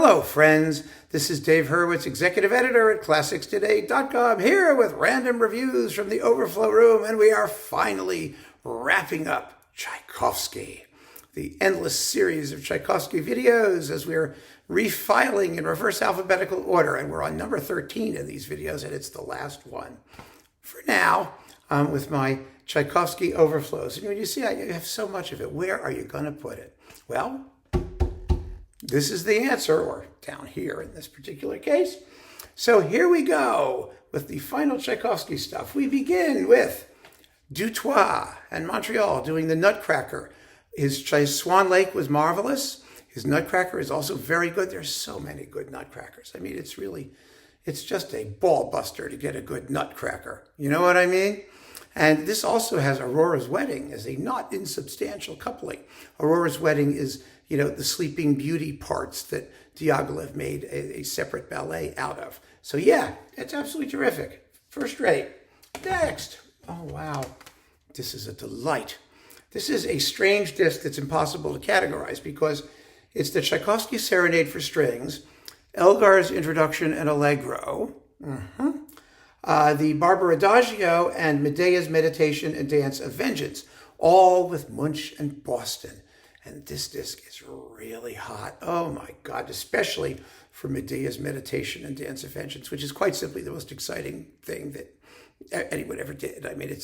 Hello, friends. This is Dave Hurwitz, executive editor at ClassicsToday.com, here with random reviews from the Overflow room, and we are finally wrapping up Tchaikovsky, the endless series of Tchaikovsky videos as we are refiling in reverse alphabetical order, and we're on number 13 in these videos, and it's the last one. For now, with my Tchaikovsky overflows, and when you see I have so much of it, where are you going to put it? Well, this is the answer, or down here in this particular case. So here we go with the final Tchaikovsky stuff. We begin with Dutoit and Montreal doing the Nutcracker. His Swan Lake was marvelous. His Nutcracker is also very good. There's so many good Nutcrackers. I mean, it's just a ball buster to get a good Nutcracker. You know what I mean? And this also has Aurora's Wedding as a not insubstantial coupling. Aurora's Wedding is, the Sleeping Beauty parts that Diaghilev made a separate ballet out of. So yeah, it's absolutely terrific. First rate. Next. Oh, wow. This is a delight. This is a strange disc that's impossible to categorize because it's the Tchaikovsky Serenade for Strings, Elgar's Introduction and Allegro, the Barber Adagio, and Medea's Meditation and Dance of Vengeance, all with Munch and Boston. And this disc is really hot. Oh my God, especially for Medea's Meditation and Dance of Vengeance, which is quite simply the most exciting thing that anyone ever did. I mean,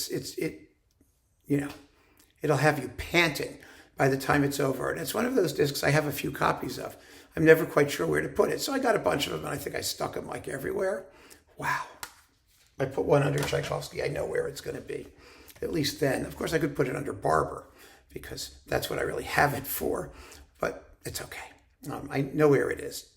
it'll have you panting by the time it's over. And it's one of those discs I have a few copies of. I'm never quite sure where to put it. So I got a bunch of them, and I think I stuck them like everywhere. Wow. I put one under Tchaikovsky. I know where it's going to be. At least then. Of course, I could put it under Barber, because that's what I really have it for, but it's okay. I know where it is.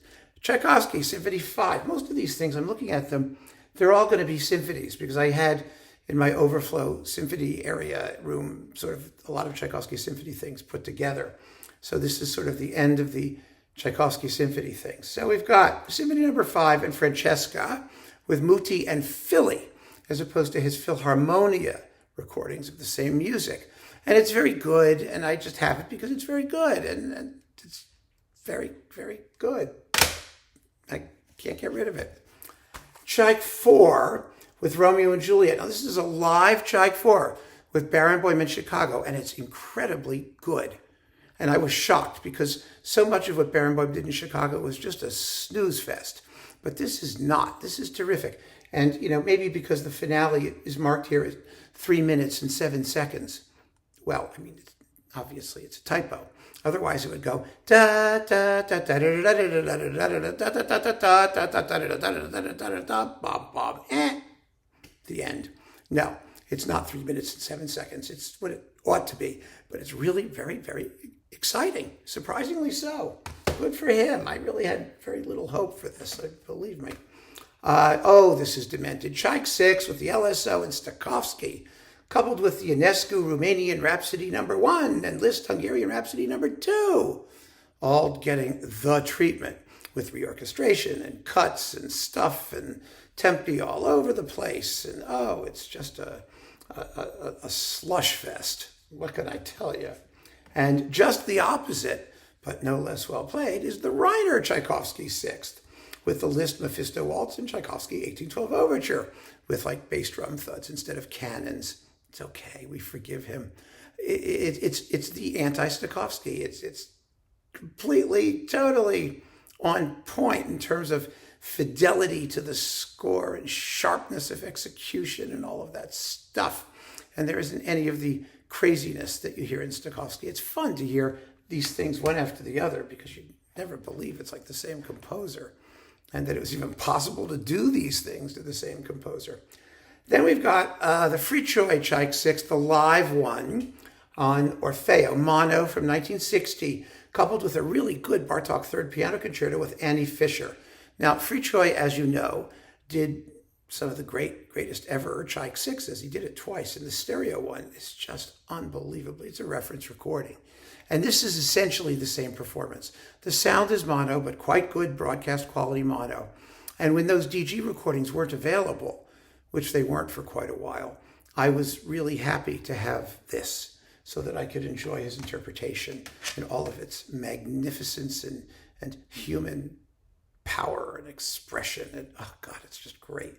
Tchaikovsky, Symphony 5. Most of these things, I'm looking at them, they're all going to be symphonies, because I had in my Overflow symphony area room sort of a lot of Tchaikovsky symphony things put together. So this is sort of the end of the Tchaikovsky symphony things. So we've got Symphony number 5 and Francesca with Muti and Philly, as opposed to his Philharmonia recordings of the same music. And it's very good, and I just have it because it's very good, and it's very, very good. I can't get rid of it. Tchaik 4 with Romeo and Juliet. Now, this is a live Tchaik 4 with Baron Boyman Chicago, and it's incredibly good. And I was shocked because so much of what Baron Boyman did in Chicago was just a snooze fest. But this is not. This is terrific. And, maybe because the finale is marked here as 3 minutes and 7 seconds. Well, I mean, obviously it's a typo. Otherwise, it would go da da da da da da da da da da the end. No, it's not 3 minutes and 7 seconds. It's what it ought to be, but it's really very, very exciting. Surprisingly so. Good for him. I really had very little hope for this. Believe me. This is demented. Tchaik 6 with the LSO and Tchaikovsky, coupled with the Ionescu Romanian Rhapsody number 1 and Liszt Hungarian Rhapsody number 2, all getting the treatment with reorchestration and cuts and stuff and tempi all over the place. And it's just a slush fest. What can I tell you? And just the opposite, but no less well played, is the Reiner Tchaikovsky 6th with the Liszt Mephisto Waltz and Tchaikovsky 1812 Overture with bass drum thuds instead of cannons. It's okay. We forgive him. It's the anti-Tchaikovsky. It's completely, totally on point in terms of fidelity to the score and sharpness of execution and all of that stuff. And there isn't any of the craziness that you hear in Tchaikovsky. It's fun to hear these things one after the other because you never believe it's like the same composer and that it was even possible to do these things to the same composer. Then we've got the Frichoy Tchaik 6, the live one on Orfeo, mono from 1960, coupled with a really good Bartók Third Piano Concerto with Annie Fisher. Now, Frichoy, as you know, did some of the greatest ever Tchaik 6s. He did it twice, and the stereo one is just unbelievable. It's a reference recording. And this is essentially the same performance. The sound is mono, but quite good broadcast quality mono. And when those DG recordings weren't available, which they weren't for quite a while, I was really happy to have this so that I could enjoy his interpretation in all of its magnificence and human power and expression. And oh God, it's just great.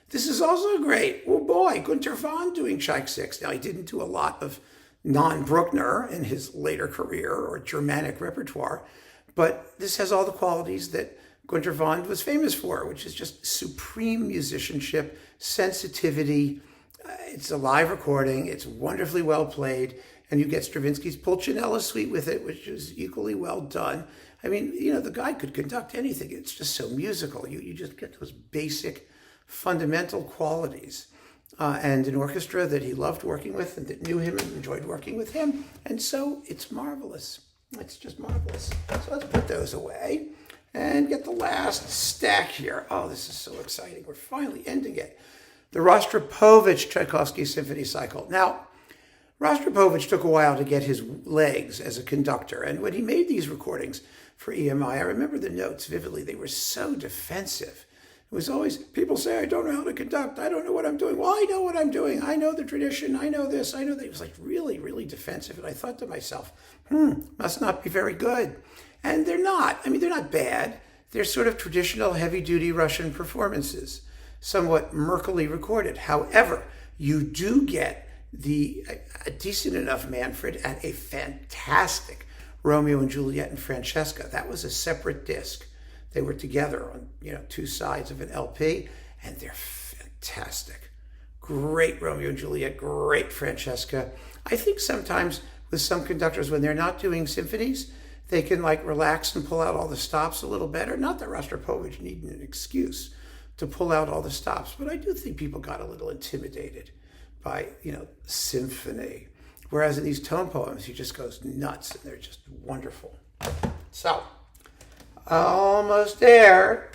This is also great. Oh boy, Günter von doing Tchaik 6. Now, he didn't do a lot of non-Bruckner in his later career or Germanic repertoire, but this has all the qualities that Günter von was famous for, which is just supreme musicianship, sensitivity. It's a live recording. It's wonderfully well played. And you get Stravinsky's Pulcinella suite with it, which is equally well done. I mean, the guy could conduct anything. It's just so musical. You just get those basic, fundamental qualities. And an orchestra that he loved working with and that knew him and enjoyed working with him. And so it's marvelous. It's just marvelous. So let's put those away and get the last stack here. Oh, this is so exciting. We're finally ending it. The Rostropovich Tchaikovsky Symphony Cycle. Now, Rostropovich took a while to get his legs as a conductor. And when he made these recordings for EMI, I remember the notes vividly. They were so defensive. It was always, people say, I don't know how to conduct. I don't know what I'm doing. Well, I know what I'm doing. I know the tradition. I know this. I know that. It was like really, really defensive. And I thought to myself, must not be very good. And they're not. I mean, they're not bad. They're sort of traditional heavy-duty Russian performances, somewhat murkily recorded. However, you do get a decent enough Manfred and a fantastic Romeo and Juliet and Francesca. That was a separate disc. They were together on, two sides of an LP, and they're fantastic. Great Romeo and Juliet, great Francesca. I think sometimes with some conductors, when they're not doing symphonies, they can relax and pull out all the stops a little better. Not that Rostropovich needed an excuse to pull out all the stops, but I do think people got a little intimidated by, symphony. Whereas in these tone poems, he just goes nuts, and they're just wonderful. So, almost there.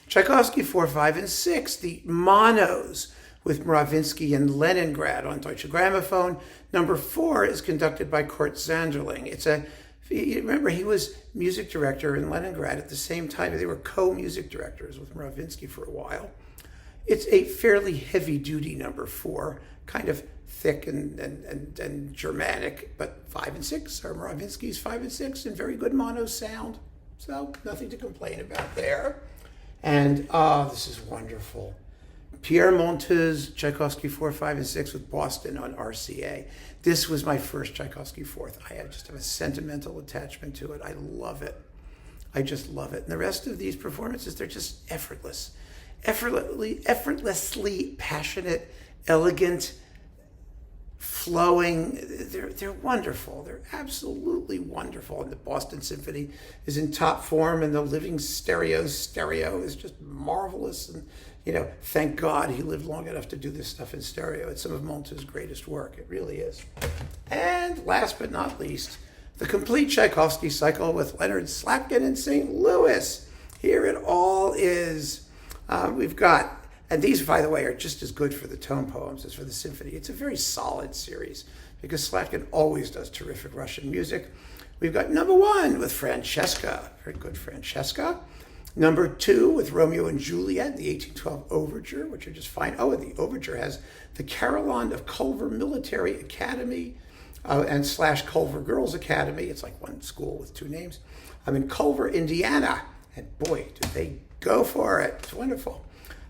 Tchaikovsky 4, 5, and 6, the monos with Mravinsky and Leningrad on Deutsche Grammophon. Number 4 is conducted by Kurt Sanderling. Remember, he was music director in Leningrad at the same time. They were co-music directors with Mravinsky for a while. It's a fairly heavy-duty number 4, kind of thick and Germanic, but 5 and 6 are Mravinsky's 5 and 6, and very good mono sound. So nothing to complain about there. And this is wonderful. Pierre Monteux, Tchaikovsky 4, 5, and 6 with Boston on RCA. This was my first Tchaikovsky 4th. I just have a sentimental attachment to it. I love it. I just love it. And the rest of these performances, they're just effortlessly passionate, elegant, flowing. They're wonderful. They're absolutely wonderful. And the Boston Symphony is in top form, and the living stereo is just marvelous. And thank God he lived long enough to do this stuff in stereo. It's some of Monteux' greatest work. It really is. And last but not least, the complete Tchaikovsky cycle with Leonard Slatkin in St. Louis. Here it all is. We've got, and these, by the way, are just as good for the tone poems as for the symphony. It's a very solid series because Slatkin always does terrific Russian music. We've got number 1 with Francesca, very good Francesca. Number 2 with Romeo and Juliet, the 1812 Overture, which are just fine. Oh, and the Overture has the Carillon of Culver Military Academy and / Culver Girls Academy. It's like one school with 2 names. I'm in Culver, Indiana, and boy, do they go for it. It's wonderful.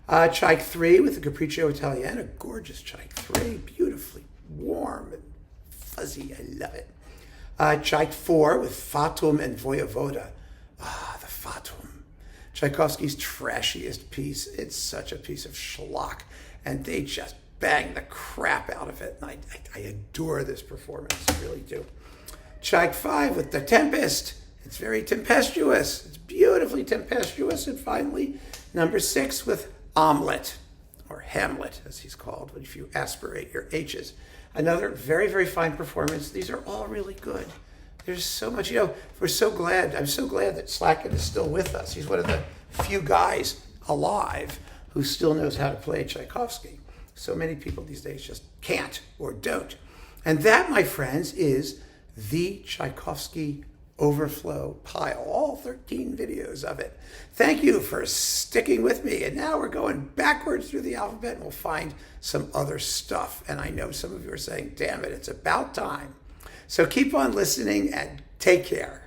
Tchaik 3 with the Capriccio Italiana, gorgeous Tchaik 3, beautifully warm and fuzzy. I love it. Tchaik 4 with Fatum and Voyevoda. The Fatum. Tchaikovsky's trashiest piece. It's such a piece of schlock, and they just bang the crap out of it. And I adore this performance, I really do. Tchaik 5 with The Tempest. It's very tempestuous. It's beautifully tempestuous. And finally, number 6 with Omelette, or Hamlet, as he's called, if you aspirate your H's. Another very, very fine performance. These are all really good. There's so much, I'm so glad that Slatkin is still with us. He's one of the few guys alive who still knows how to play Tchaikovsky. So many people these days just can't or don't. And that, my friends, is the Tchaikovsky Overflow pile, all 13 videos of it. Thank you for sticking with me. And now we're going backwards through the alphabet, and we'll find some other stuff. And I know some of you are saying, damn it, it's about time. So keep on listening and take care.